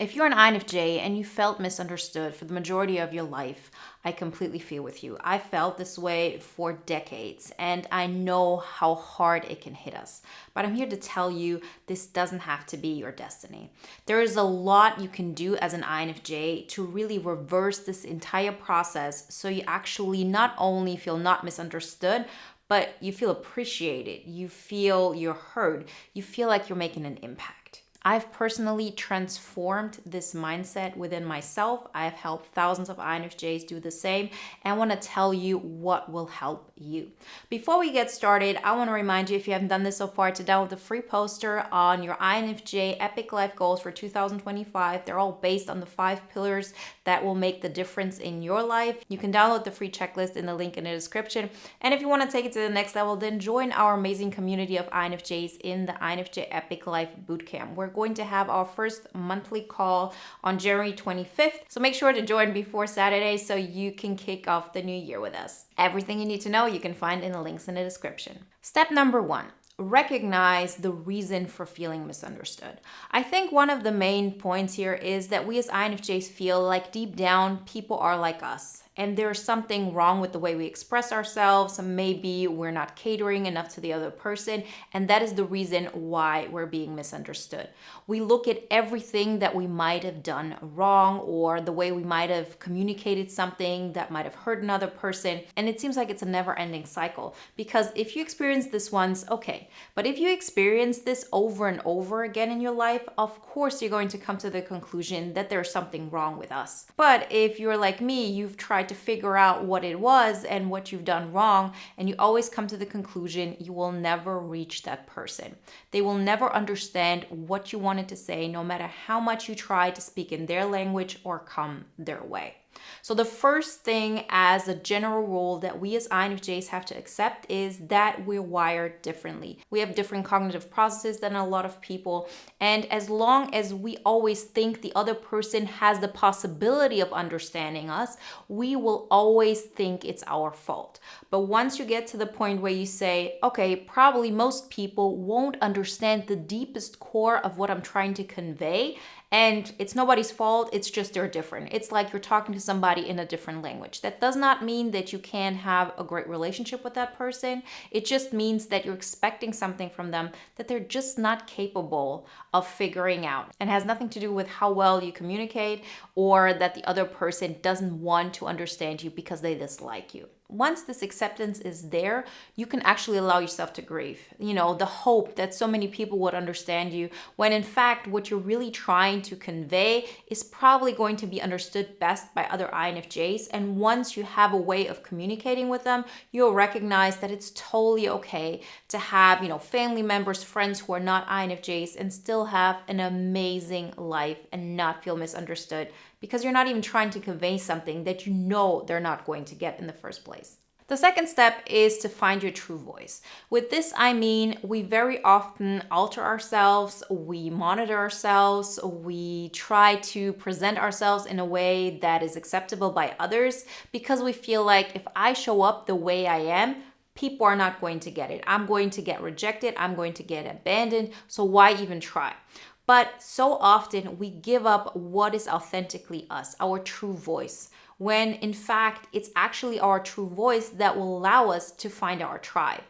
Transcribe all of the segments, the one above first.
If you're an INFJ and you felt misunderstood for the majority of your life, I completely feel with you. I felt this way for decades and I know how hard it can hit us. But I'm here to tell you this doesn't have to be your destiny. There is a lot you can do as an INFJ to really reverse this entire process so you actually not only feel not misunderstood, but you feel appreciated, you feel you're heard, you feel like you're making an impact. I've personally transformed this mindset within myself. I've helped thousands of INFJs do the same, and I want to tell you what will help you. Before we get started, I want to remind you, if you haven't done this so far, to download the free poster on your INFJ Epic Life Goals for 2025. They're all based on the 5 pillars that will make the difference in your life. You can download the free checklist in the link in the description. And if you want to take it to the next level, then join our amazing community of INFJs in the INFJ Epic Life Bootcamp. We're going to have our first monthly call on January 25th. So make sure to join before Saturday so you can kick off the new year with us. Everything you need to know you can find in the links in the description. Step number 1. Recognize the reason for feeling misunderstood. I think one of the main points here is that we as INFJs feel like deep down people are like us. And there's something wrong with the way we express ourselves. Maybe we're not catering enough to the other person. And that is the reason why we're being misunderstood. We look at everything that we might have done wrong or the way we might have communicated something that might have hurt another person. And it seems like it's a never-ending cycle. Because if you experience this once, okay. But if you experience this over and over again in your life, of course you're going to come to the conclusion that there's something wrong with us. But if you're like me, you've tried to figure out what it was and what you've done wrong, and you always come to the conclusion you will never reach that person. They will never understand what you wanted to say, no matter how much you try to speak in their language or come their way. So the first thing as a general rule that we as INFJs have to accept is that we're wired differently. We have different cognitive processes than a lot of people. And as long as we always think the other person has the possibility of understanding us, we will always think it's our fault. But once you get to the point where you say, okay, probably most people won't understand the deepest core of what I'm trying to convey, and it's nobody's fault, it's just they're different. It's like you're talking to somebody in a different language. That does not mean that you can't have a great relationship with that person. It just means that you're expecting something from them that they're just not capable of figuring out, and has nothing to do with how well you communicate or that the other person doesn't want to understand you because they dislike you. Once this acceptance is there, you can actually allow yourself to grieve. The hope that so many people would understand you, when in fact what you're really trying to convey is probably going to be understood best by other INFJs. And once you have a way of communicating with them, you'll recognize that it's totally okay to have, family members, friends who are not INFJs and still have an amazing life and not feel misunderstood, because you're not even trying to convey something that they're not going to get in the first place. The second step is to find your true voice. With this, I mean, we very often alter ourselves, we monitor ourselves, we try to present ourselves in a way that is acceptable by others because we feel like if I show up the way I am, people are not going to get it. I'm going to get rejected, I'm going to get abandoned, so why even try? But so often we give up what is authentically us, our true voice, when in fact it's actually our true voice that will allow us to find our tribe.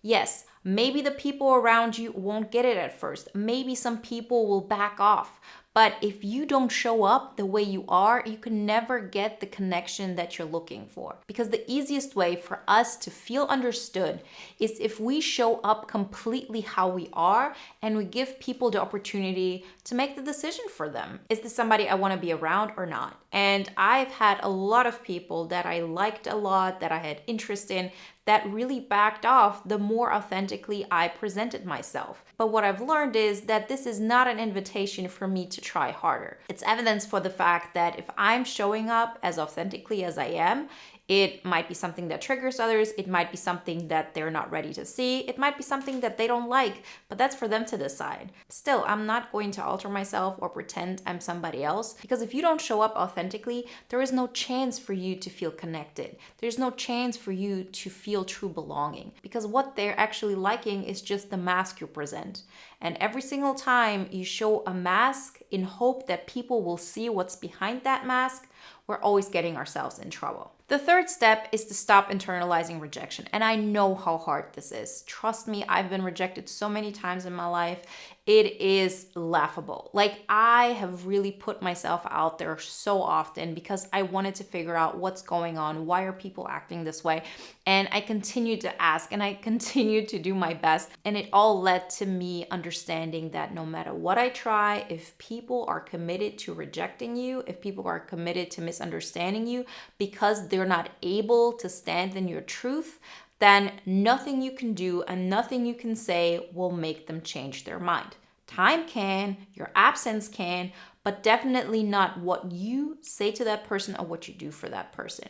Yes, maybe the people around you won't get it at first. Maybe some people will back off. But if you don't show up the way you are, you can never get the connection that you're looking for. Because the easiest way for us to feel understood is if we show up completely how we are and we give people the opportunity to make the decision for them. Is this somebody I want to be around or not? And I've had a lot of people that I liked a lot, that I had interest in, that really backed off the more authentically I presented myself. But what I've learned is that this is not an invitation for me to try harder. It's evidence for the fact that if I'm showing up as authentically as I am, it might be something that triggers others. It might be something that they're not ready to see. It might be something that they don't like, but that's for them to decide. Still, I'm not going to alter myself or pretend I'm somebody else, because if you don't show up authentically, there is no chance for you to feel connected. There's no chance for you to feel true belonging, because what they're actually liking is just the mask you present. And every single time you show a mask in hope that people will see what's behind that mask, we're always getting ourselves in trouble. The third step is to stop internalizing rejection. And I know how hard this is. Trust me, I've been rejected so many times in my life. It is laughable. Like, I have really put myself out there so often because I wanted to figure out what's going on. Why are people acting this way? And I continued to ask and I continued to do my best. And it all led to me understanding that no matter what I try, if people are committed to rejecting you, if people are committed to misunderstanding you because they're not able to stand in your truth, then nothing you can do and nothing you can say will make them change their mind. Time can, your absence can, but definitely not what you say to that person or what you do for that person.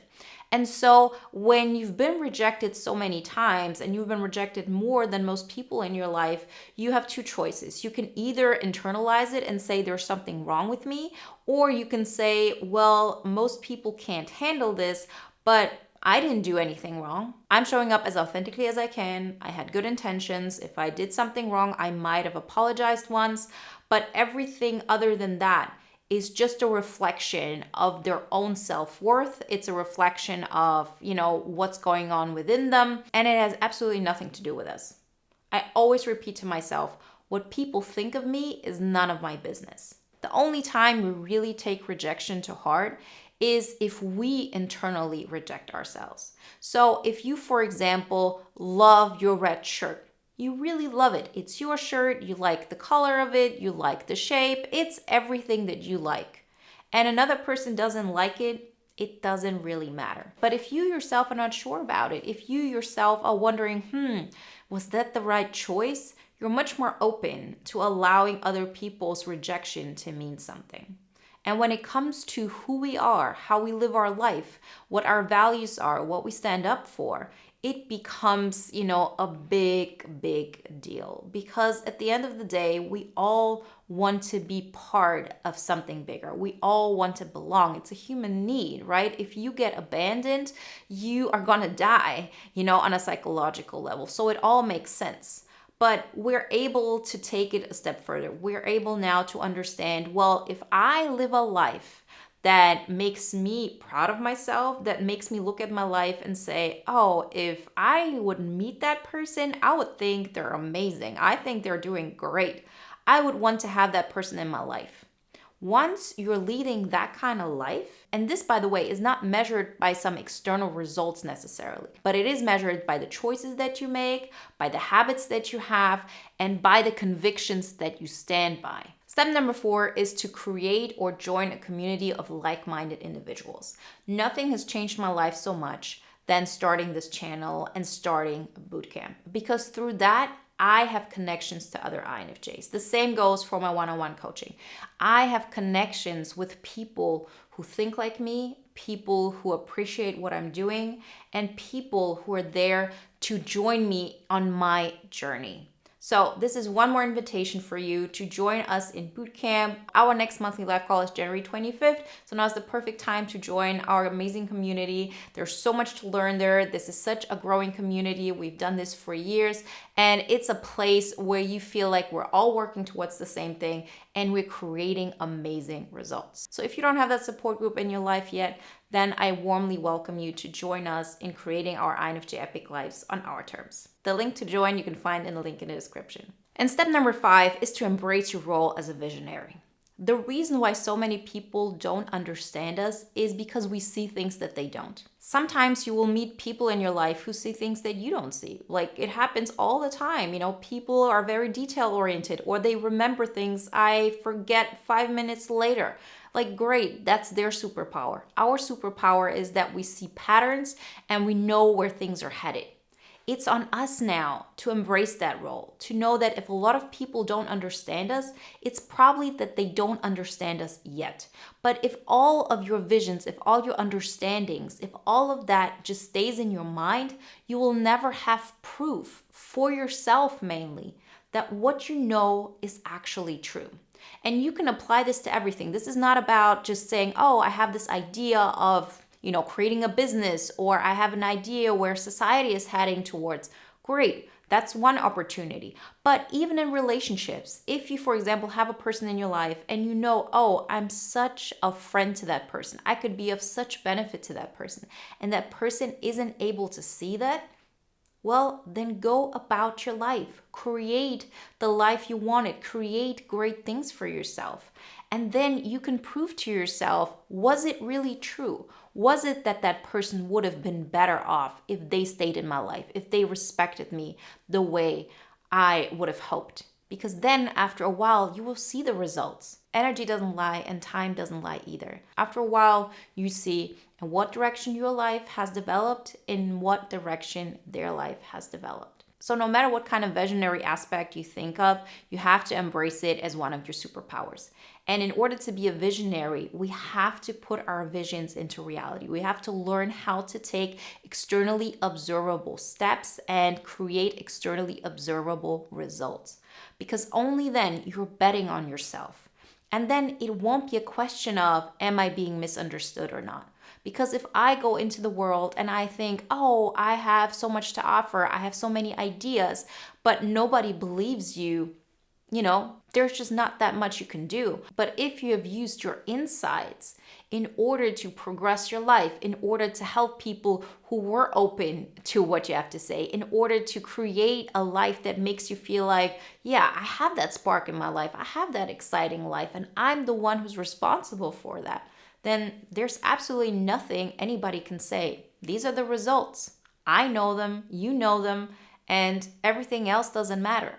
And so when you've been rejected so many times and you've been rejected more than most people in your life, you have two choices. You can either internalize it and say there's something wrong with me, or you can say, well, most people can't handle this, but I didn't do anything wrong. I'm showing up as authentically as I can. I had good intentions. If I did something wrong, I might have apologized once, but everything other than that is just a reflection of their own self-worth. It's a reflection of, what's going on within them, and it has absolutely nothing to do with us. I always repeat to myself, what people think of me is none of my business. The only time we really take rejection to heart is if we internally reject ourselves. So if you, for example, love your red shirt, you really love it. It's your shirt, you like the color of it, you like the shape, it's everything that you like. And another person doesn't like it, it doesn't really matter. But if you yourself are not sure about it, if you yourself are wondering, was that the right choice? You're much more open to allowing other people's rejection to mean something. And when it comes to who we are, how we live our life, what our values are, what we stand up for, it becomes, a big, big deal. Because at the end of the day, we all want to be part of something bigger. We all want to belong. It's a human need, right? If you get abandoned, you are gonna die, on a psychological level. So it all makes sense. But we're able to take it a step further. We're able now to understand, well, if I live a life that makes me proud of myself, that makes me look at my life and say, oh, if I would meet that person, I would think they're amazing. I think they're doing great. I would want to have that person in my life. Once you're leading that kind of life, and this, by the way, is not measured by some external results necessarily, but it is measured by the choices that you make, by the habits that you have, and by the convictions that you stand by. Step number 4 is to create or join a community of like-minded individuals. Nothing has changed my life so much than starting this channel and starting Bootcamp, because through that, I have connections to other INFJs. The same goes for my one-on-one coaching. I have connections with people who think like me, people who appreciate what I'm doing, and people who are there to join me on my journey. So this is one more invitation for you to join us in Bootcamp. Our next monthly live call is January 25th. So now is the perfect time to join our amazing community. There's so much to learn there. This is such a growing community. We've done this for years. And it's a place where you feel like we're all working towards the same thing and we're creating amazing results. So if you don't have that support group in your life yet, then I warmly welcome you to join us in creating our INFJ epic lives on our terms. The link to join you can find in the link in the description. And step number 5 is to embrace your role as a visionary. The reason why so many people don't understand us is because we see things that they don't. Sometimes you will meet people in your life who see things that you don't see. Like, it happens all the time. People are very detail oriented, or they remember things I forget 5 minutes later. Like, great, that's their superpower. Our superpower is that we see patterns and we know where things are headed. It's on us now to embrace that role, to know that if a lot of people don't understand us, it's probably that they don't understand us yet. But if all of your visions, if all your understandings, if all of that just stays in your mind, you will never have proof for yourself mainly that what you know is actually true. And you can apply this to everything. This is not about just saying, oh, I have this idea of creating a business, or I have an idea where society is heading towards. Great. That's one opportunity. But even in relationships, if you, for example, have a person in your life and you know, oh, I'm such a friend to that person, I could be of such benefit to that person, and that person isn't able to see that, well, then go about your life. Create the life you wanted. Create great things for yourself. And then you can prove to yourself, was it really true? Was it that that person would have been better off if they stayed in my life, if they respected me the way I would have hoped? Because then after a while, you will see the results. Energy doesn't lie and time doesn't lie either. After a while, you see in what direction your life has developed, in what direction their life has developed. So no matter what kind of visionary aspect you think of, you have to embrace it as one of your superpowers. And in order to be a visionary, we have to put our visions into reality. We have to learn how to take externally observable steps and create externally observable results. Because only then you're betting on yourself. And then it won't be a question of, am I being misunderstood or not? Because if I go into the world and I think, oh, I have so much to offer, I have so many ideas, but nobody believes you, there's just not that much you can do. But if you have used your insights in order to progress your life, in order to help people who were open to what you have to say, in order to create a life that makes you feel like, yeah, I have that spark in my life, I have that exciting life, and I'm the one who's responsible for that, then there's absolutely nothing anybody can say. These are the results. I know them, you know them, and everything else doesn't matter.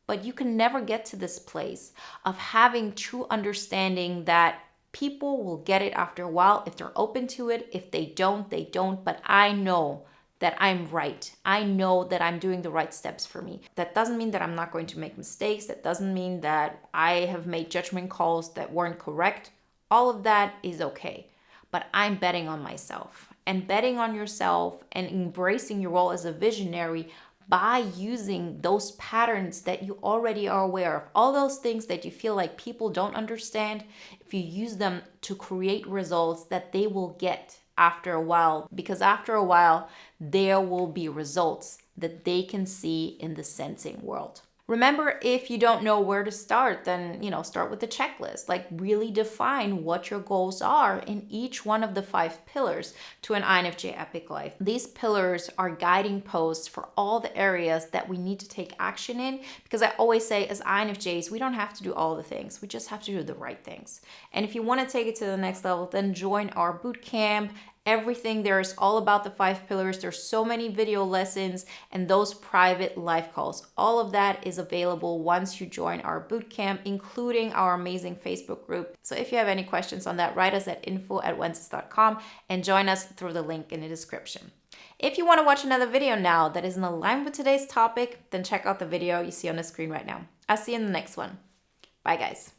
But you can never get to this place of having true understanding that people will get it after a while if they're open to it. If they don't, they don't. But I know that I'm right. I know that I'm doing the right steps for me. That doesn't mean that I'm not going to make mistakes. That doesn't mean that I have made judgment calls that weren't correct. All of that is okay. But I'm betting on myself. And betting on yourself and embracing your role as a visionary by using those patterns that you already are aware of, all those things that you feel like people don't understand, if you use them to create results that they will get after a while, because after a while, there will be results that they can see in the sensing world. Remember, if you don't know where to start, then, start with the checklist. Like, really define what your goals are in each one of the 5 pillars to an INFJ epic life. These pillars are guiding posts for all the areas that we need to take action in, because I always say as INFJs, we don't have to do all the things. We just have to do the right things. And if you want to take it to the next level, then join our bootcamp. Everything there is all about the 5 pillars. There's so many video lessons and those private live calls. All of that is available once you join our bootcamp, including our amazing Facebook group. So if you have any questions on that, write us at info@wenzes.com and join us through the link in the description. If you want to watch another video now that is in alignment with today's topic, then check out the video you see on the screen right now. I'll see you in the next one. Bye, guys.